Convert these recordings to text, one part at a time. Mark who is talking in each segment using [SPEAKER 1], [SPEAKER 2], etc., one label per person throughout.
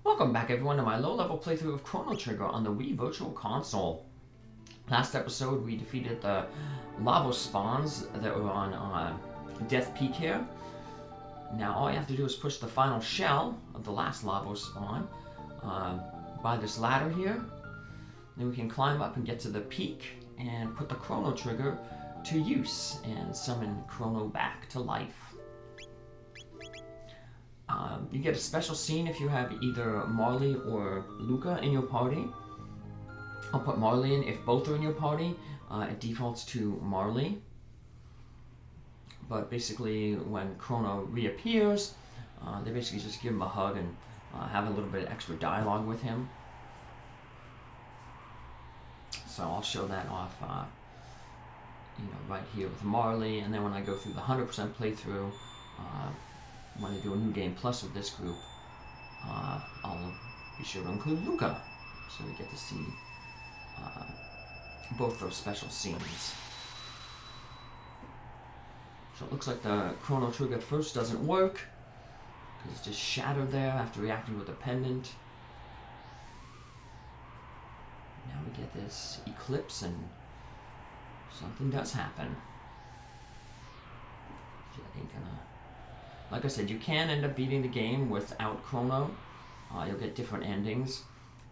[SPEAKER 1] Welcome back everyone to my low-level playthrough of Chrono Trigger on the Wii Virtual Console. Last episode we defeated the lava spawns that were on Death Peak here. Now all you have to do is push the final shell of the last lava spawn by this ladder here. Then we can climb up and get to the peak and put the Chrono Trigger to use and summon Crono back to life. You get a special scene if you have either Marley or Luca in your party. I'll put Marley in if both are in your party. It defaults to Marley. But basically, when Crono reappears, they basically just give him a hug and have a little bit of extra dialogue with him. So I'll show that off, right here with Marley. And then when I go through the 100% playthrough, when I do a new game plus with this group, I'll be sure to include Luca, so we get to see both those special scenes. So it looks like the Chrono Trigger at first doesn't work, because it's just shattered there after reacting with a pendant. Now we get this eclipse and something does happen. I ain't gonna... Like I said, you can end up beating the game without Crono. You'll get different endings,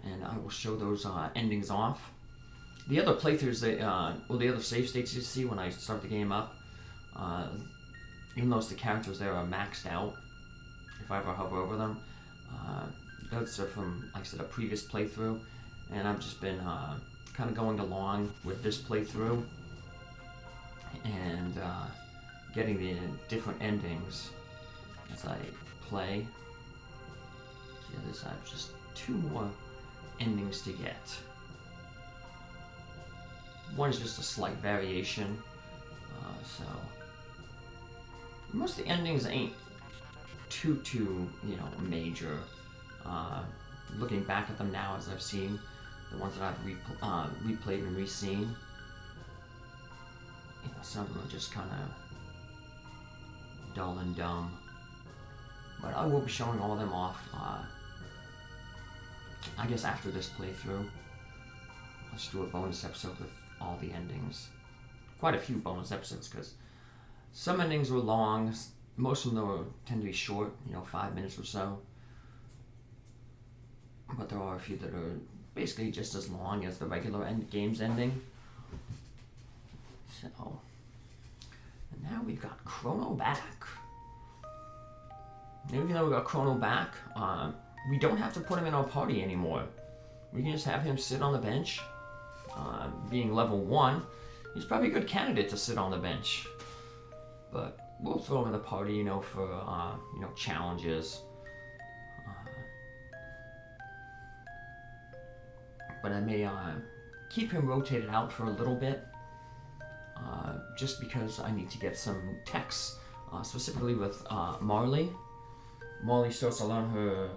[SPEAKER 1] and I will show those endings off. The other playthroughs, the other save states you see when I start the game up, you'll notice the characters there are maxed out if I ever hover over them. Those are from, like I said, a previous playthrough, and I've just been kind of going along with this playthrough and getting the different endings as I play. Yeah, there's just 2 more endings to get. One is just a slight variation, so most of the endings ain't too major. Looking back at them now as I've seen the ones that I've replayed and re-seen, some of them are just kind of dull and dumb. But I will be showing all of them off, I guess after this playthrough. Let's do a bonus episode with all the endings. Quite a few bonus episodes, because some endings were long, most of them tend to be short, 5 minutes or so. But there are a few that are basically just as long as the regular game's ending. So, and now we've got Crono back. Even though we got Crono back, we don't have to put him in our party anymore. We can just have him sit on the bench. Being level 1, he's probably a good candidate to sit on the bench. But we'll throw him in the party, for challenges. But I may keep him rotated out for a little bit, just because I need to get some techs, specifically with Marley. Marley starts to learn her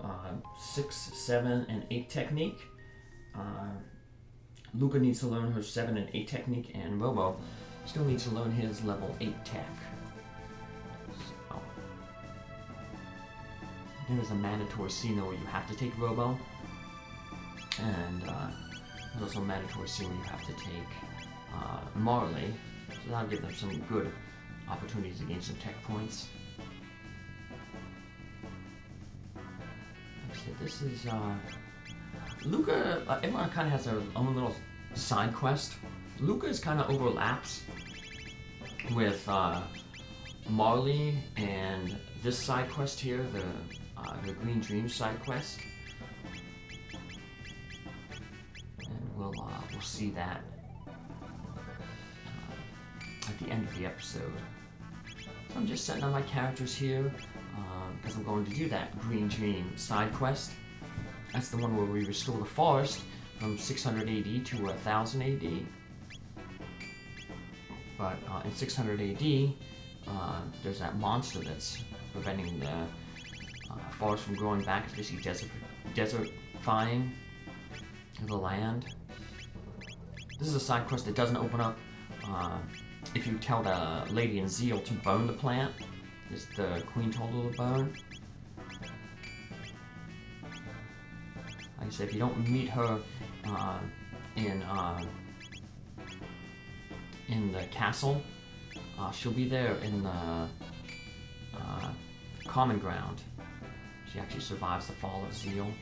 [SPEAKER 1] 6, 7, and 8 technique. Luca needs to learn her 7 and 8 technique, and Robo still needs to learn his level 8 tech. So, there's a mandatory scene though where you have to take Robo, and there's also a mandatory scene where you have to take Marley, so that'll give them some good opportunities to gain some tech points. This is, Luca, everyone kind of has their own little side quest. Luca's kind of overlaps with Marley and this side quest here, the Green Dream side quest. And we'll see that at the end of the episode. So I'm just setting up my characters here, because I'm going to do that Green Dream side quest. That's the one where we restore the forest from 600 AD to 1000 AD. But in 600 AD, there's that monster that's preventing the forest from growing back. It's basically desertifying the land. This is a side quest that doesn't open up if you tell the lady in Zeal to burn the plant. The queen told her to burn. I said, if you don't meet her in the castle, she'll be there in the common ground. She actually survives the fall of Zeal.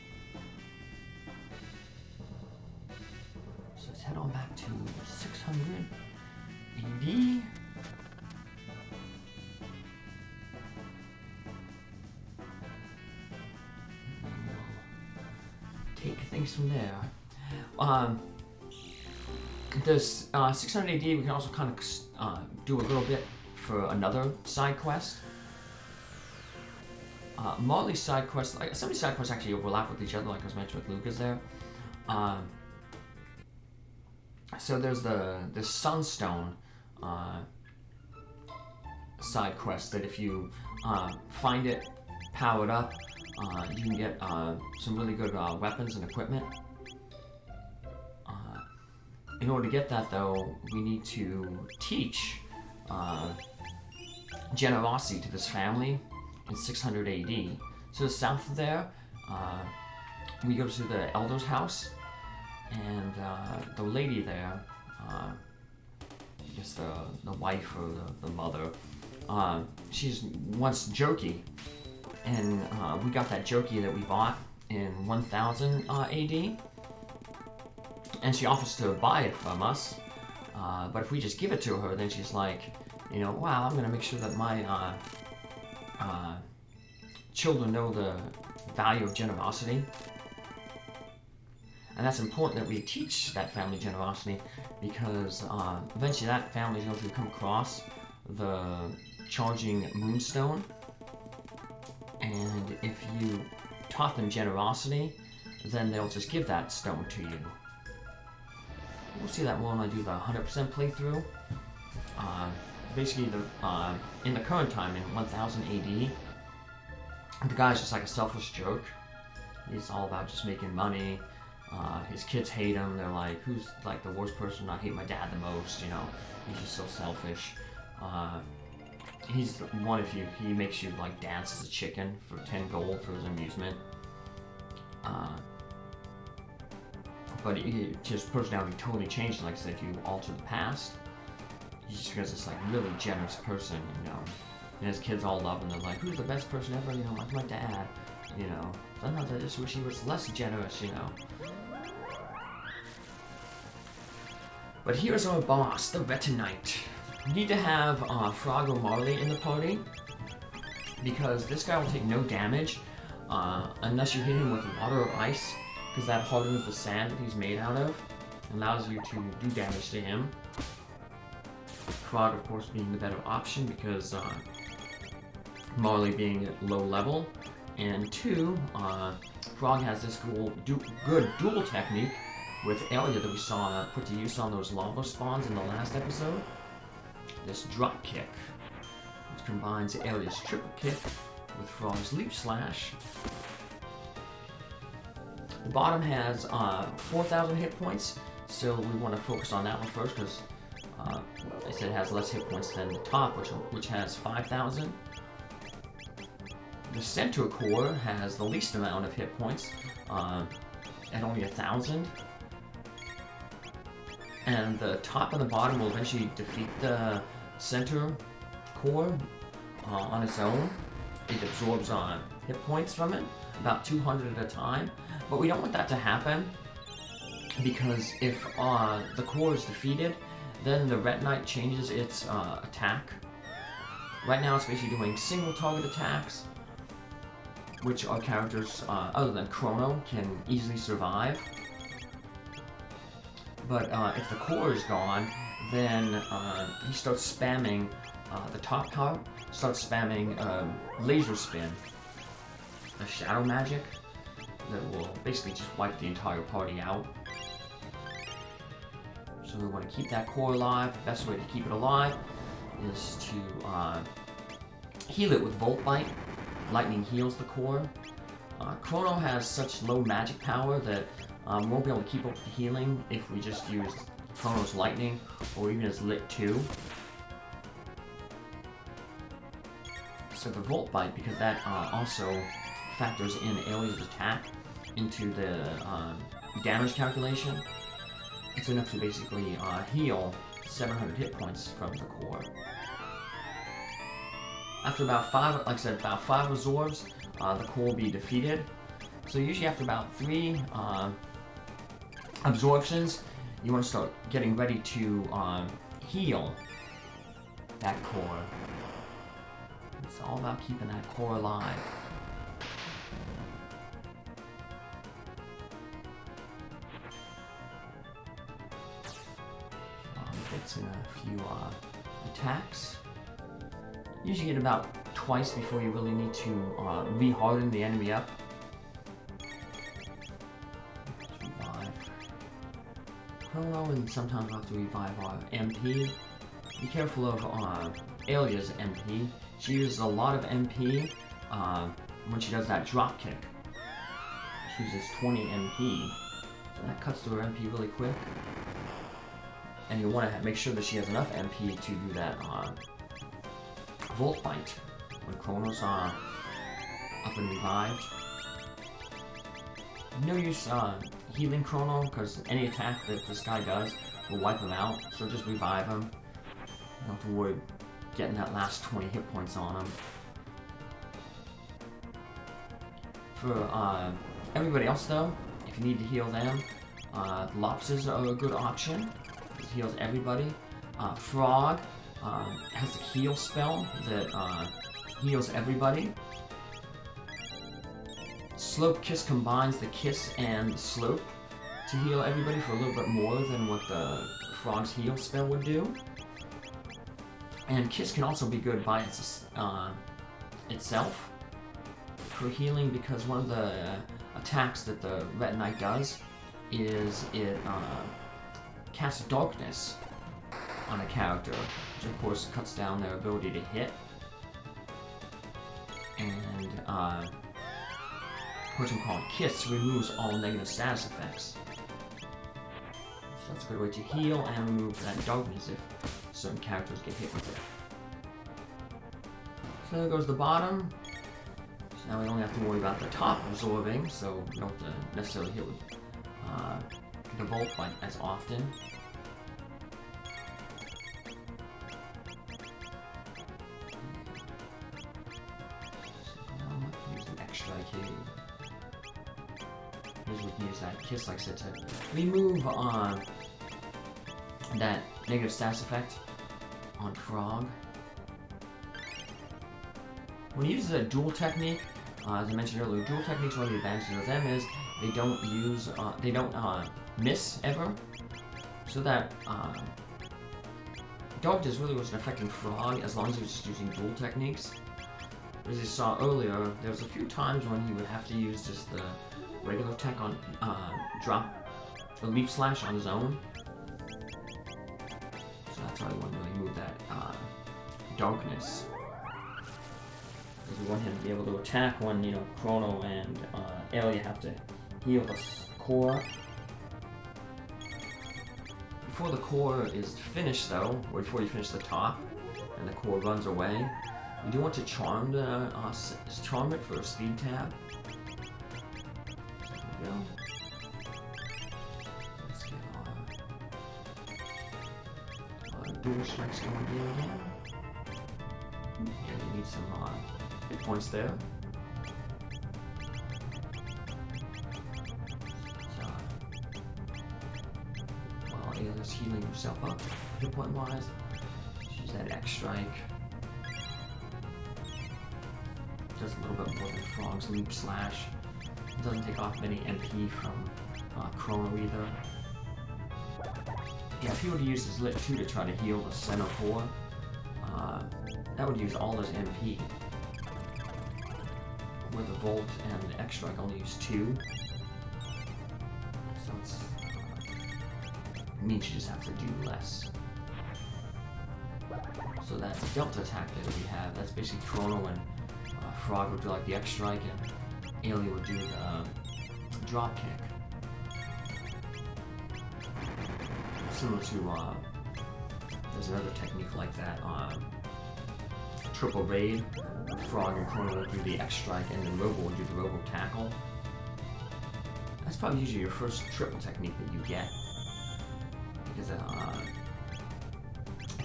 [SPEAKER 1] So let's head on back to 600 AD. Take things from there. This 600 AD, we can also kind of do a little bit for another side quest. Marley's side quests, like some of these side quests actually overlap with each other, like I was mentioning with Lucas there. So there's the Sunstone side quest that if you find it, power it up, you can get some really good weapons and equipment. In order to get that, though, we need to teach generosity to this family in 600 AD. So south of there, we go to the elder's house, and the lady there, I guess the wife or the mother, she's once jerky, and we got that jerky that we bought in 1000 AD, and she offers to buy it from us, but if we just give it to her, then she's like, you know, wow, I'm gonna make sure that my children know the value of generosity. And that's important that we teach that family generosity, because eventually that family is going to come across the charging moonstone, and if you taught them generosity, then they'll just give that stone to you. We'll see that more when I do the 100% playthrough. Basically, in the current time, in 1000 AD, the guy's just like a selfish jerk. He's all about just making money. His kids hate him. They're like, who's like the worst person? I hate my dad the most, you know. He's just so selfish. He's one of you. He makes you like dance as a chicken for 10 gold for his amusement. But his personality totally changed. Like I said, if you alter the past, he's just this like really generous person, you know. And his kids all love him. They're like, who's the best person ever? You know, like my dad. You know, sometimes I just wish he was less generous, you know. But here's our boss, the Retinite. You need to have Frog or Marley in the party, because this guy will take no damage unless you hit him with water or ice, because that hardens the sand that he's made out of, and allows you to do damage to him. Frog, of course, being the better option, because Marley being at low level. And 2, Frog has this good dual technique with Elia that we saw put to use on those lava spawns in the last episode. This drop kick, which combines Elia's triple kick with Frog's leap slash. The bottom has 4,000 hit points, so we want to focus on that one first, because I said it has less hit points than the top, which has 5,000. The center core has the least amount of hit points, at only 1,000. And the top and the bottom will eventually defeat the center core on its own. It absorbs hit points from it, about 200 at a time. But we don't want that to happen, because if the core is defeated, then the Retinite changes its attack. Right now it's basically doing single target attacks, which our characters, other than Chrono, can easily survive. But if the core is gone, then he starts spamming the top part, starts spamming laser spin, a shadow magic that will basically just wipe the entire party out. So we want to keep that core alive. The best way to keep it alive is to heal it with Volt Bite. Lightning heals the core. Chrono has such low magic power that we won't be able to keep up with the healing if we just use Chrono's Lightning or even his Lit 2. So the Volt Bite, because that also factors in Alia's attack, into the damage calculation, it's enough to basically heal 700 hit points from the core. After about 5, like I said, about 5 resorbs, the core will be defeated. So usually after about 3 absorptions, you want to start getting ready to heal that core. It's all about keeping that core alive. Gets in a few attacks. Usually get about twice before you really need to re-harden the enemy up. Revive Chrono, and sometimes we'll have to revive our MP. Be careful of Alia's MP. She uses a lot of MP when she does that drop kick. She uses 20 MP, so that cuts through her MP really quick. And you want to make sure that she has enough MP to do that Volt Bite when Chrono's up and revived. No use healing Chrono, because any attack that this guy does will wipe him out, so just revive him. You don't have to worry getting that last 20 hit points on him. For everybody else though, if you need to heal them, Lobsters are a good option. It heals everybody. Frog has a heal spell that heals everybody. Slope Kiss combines the Kiss and the Slope to heal everybody for a little bit more than what the Frog's heal spell would do. And Kiss can also be good by itself for healing, because one of the attacks that the Red Knight does is it casts Darkness on a character, which of course cuts down their ability to hit. And what's called Kiss removes all negative status effects. So that's a good way to heal and remove that darkness if certain characters get hit with it. So there goes the bottom. So now we only have to worry about the top absorbing, so we don't have to necessarily hit with the Volt Bite as often. We can use that Kiss, like I said, to remove that negative status effect on Frog. When you use a dual technique, as I mentioned earlier, dual techniques, one of the advantages of them is they don't use, they don't miss ever, so that Darkness really wasn't affecting Frog as long as he was just using dual techniques. As you saw earlier, there was a few times when he would have to use just the regular tech on drop a Leaf Slash on his own. So that's why we want to really move that Darkness, because we want him to be able to attack when, you know, Chrono and Alia have to heal the core. Before the core is finished though, or before you finish the top and the core runs away, you do want to charm it for a speed tab. Go. Let's get our dual strikes going again. Yeah, you need some hit points there. So, while Alia's healing himself up, hit point wise, use that X strike. Does a little bit more than Frog's Leap Slash. Doesn't take off many MP from Chrono either. Yeah, if he were to use his Lit 2 to try to heal the center core, that would use all his MP. Where the Volt and the X Strike only use 2. So it's, it means you just have to do less. So that Delta attack that we have, that's basically Chrono and Frog would do like the X Strike, and Alia would do the drop kick. Similar to, there's another technique like that, Triple Raid. Frog and Chrono would do the X Strike, and then Robo would do the Robo Tackle. That's probably usually your first triple technique that you get, because it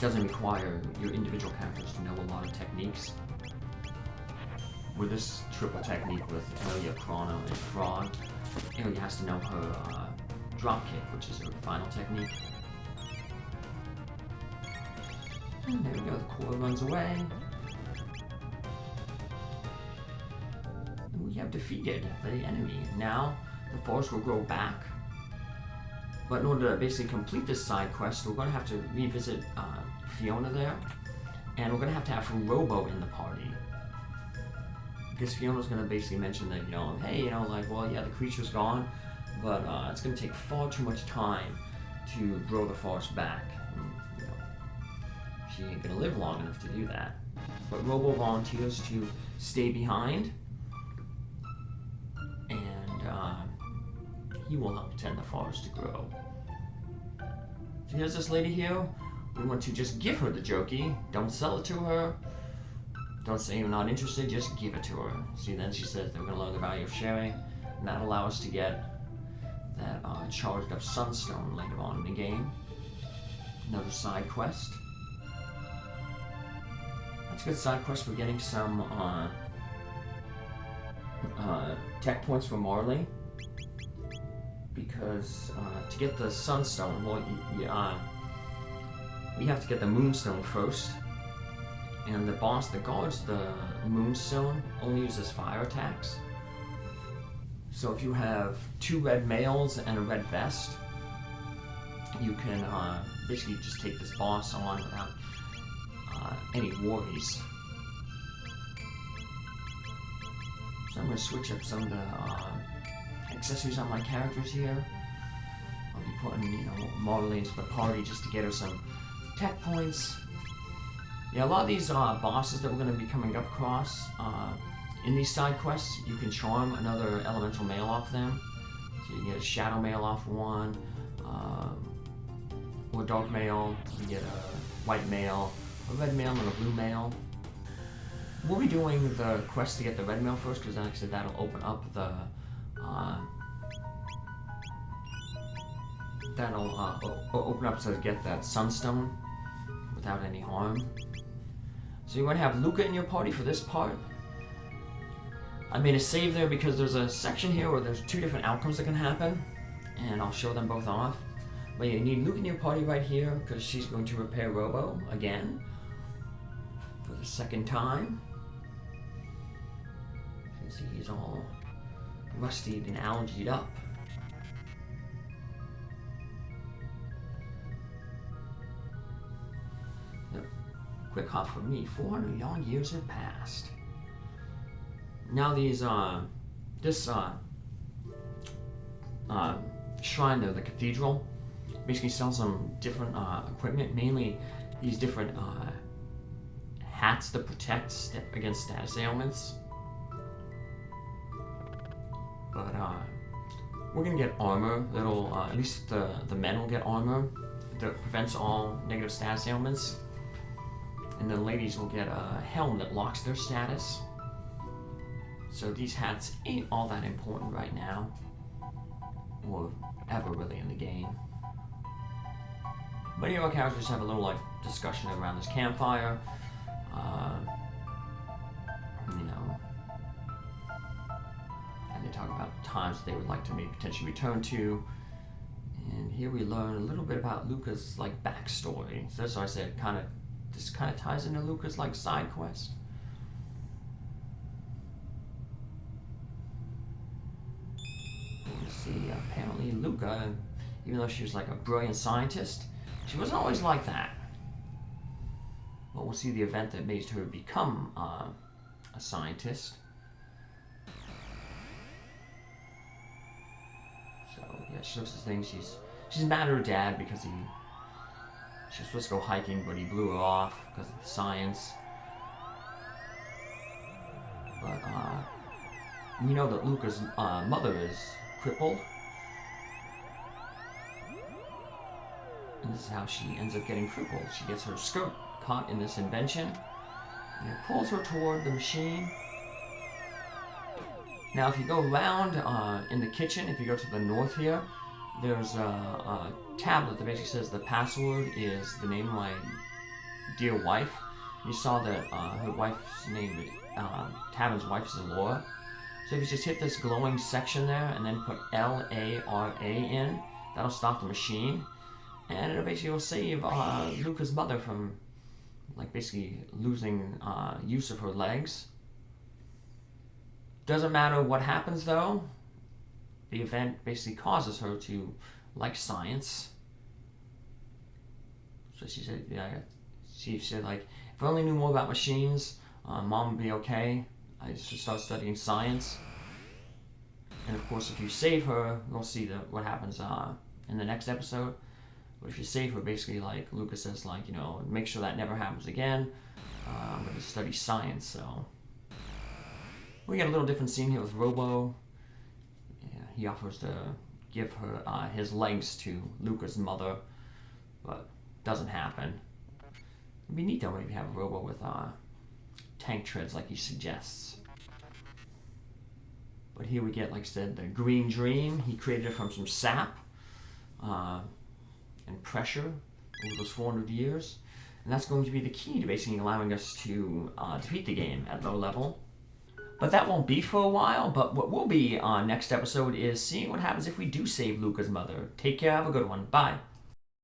[SPEAKER 1] doesn't require your individual characters to know a lot of techniques. With this triple technique with Chrono, and Frog, Ilya has to know her drop kick, which is her final technique. And there we go, the core runs away. And we have defeated the enemy. Now, the forest will grow back. But in order to basically complete this side quest, we're going to have to revisit Fiona there. And we're going to have Robo in the party. Because Fiona's going to basically mention that, hey, like, well, yeah, the creature's gone, but it's going to take far too much time to grow the forest back. And, she ain't going to live long enough to do that. But Robo volunteers to stay behind, and he will help tend the forest to grow. So here's this lady here. We want to just give her the Jokey. Don't sell it to her. Don't say you're not interested, just give it to her. See, then she says that we're going to learn the value of sharing, and that'll allow us to get that charged up Sunstone later on in the game. Another side quest. That's a good side quest for getting some tech points for Marley. Because to get the Sunstone, well, we have to get the Moonstone first. And the boss that guards the Moonstone only uses fire attacks. So if you have 2 red males and a red vest, you can basically just take this boss on without any worries. So I'm going to switch up some of the accessories on my characters here. I'll be putting, Marley into the party just to get her some tech points. Yeah, a lot of these bosses that we're going to be coming up across in these side quests, you can charm another elemental male off them. So you get a shadow male off one, or a dark male, you get a white male, a red male, and a blue male. We'll be doing the quest to get the red male first, because actually that'll open up the open up to get that Sunstone without any harm. So you want to have Luca in your party for this part. I made a save there because there's a section here where there's 2 different outcomes that can happen, and I'll show them both off. But you need Luca in your party right here because she's going to repair Robo again for the second time. You can see he's all rusted and allergied up. Quick hop for me, 400 long years have passed. Now these, this shrine there, the cathedral, basically sells some different equipment, mainly these different hats that protect against status ailments. But we're gonna get armor that'll, at least the men will get armor that prevents all negative status ailments. And the ladies will get a helm that locks their status. So these hats ain't all that important right now, or ever really in the game. Many of our characters have a little discussion around this campfire. And they talk about times they would like to maybe potentially return to. And here we learn a little bit about Luca's backstory. So that's why I said this kind of ties into Luca's side quest. You see, apparently Luca, even though she was a brilliant scientist, she wasn't always like that. But we'll see the event that made her become a scientist. So yeah, she looks at things. She's mad at her dad because she was supposed to go hiking, but he blew her off because of the science. But we know that Luca's mother is crippled. And this is how she ends up getting crippled. She gets her skirt caught in this invention, and it pulls her toward the machine. Now, if you go around in the kitchen, if you go to the north here, there's a tablet that basically says the password is the name of my dear wife. You saw that her wife's name, Tavin's wife's Laura. So if you just hit this glowing section there and then put Lara in, that'll stop the machine. And it'll basically save Luca's mother from, like, basically losing use of her legs. Doesn't matter what happens though. The event basically causes her to like science. So she said, she said, like, if I only knew more about machines, Mom would be okay. I should start studying science. And of course, if you save her, we'll see what happens in the next episode. But if you save her, basically, like Luca says, like, you know, make sure that never happens again. I'm going to study science, so. We got a little different scene here with Robo. Yeah, he offers to give her his legs to Luca's mother, but doesn't happen. It'd be neat though maybe have a Robo with tank treads like he suggests. But here we get, like I said, the green dream. He created it from some sap and pressure over those 400 years. And that's going to be the key to basically allowing us to defeat the game at low level. But that won't be for a while, but what will be on next episode is seeing what happens if we do save Luca's mother. Take care, have a good one. Bye.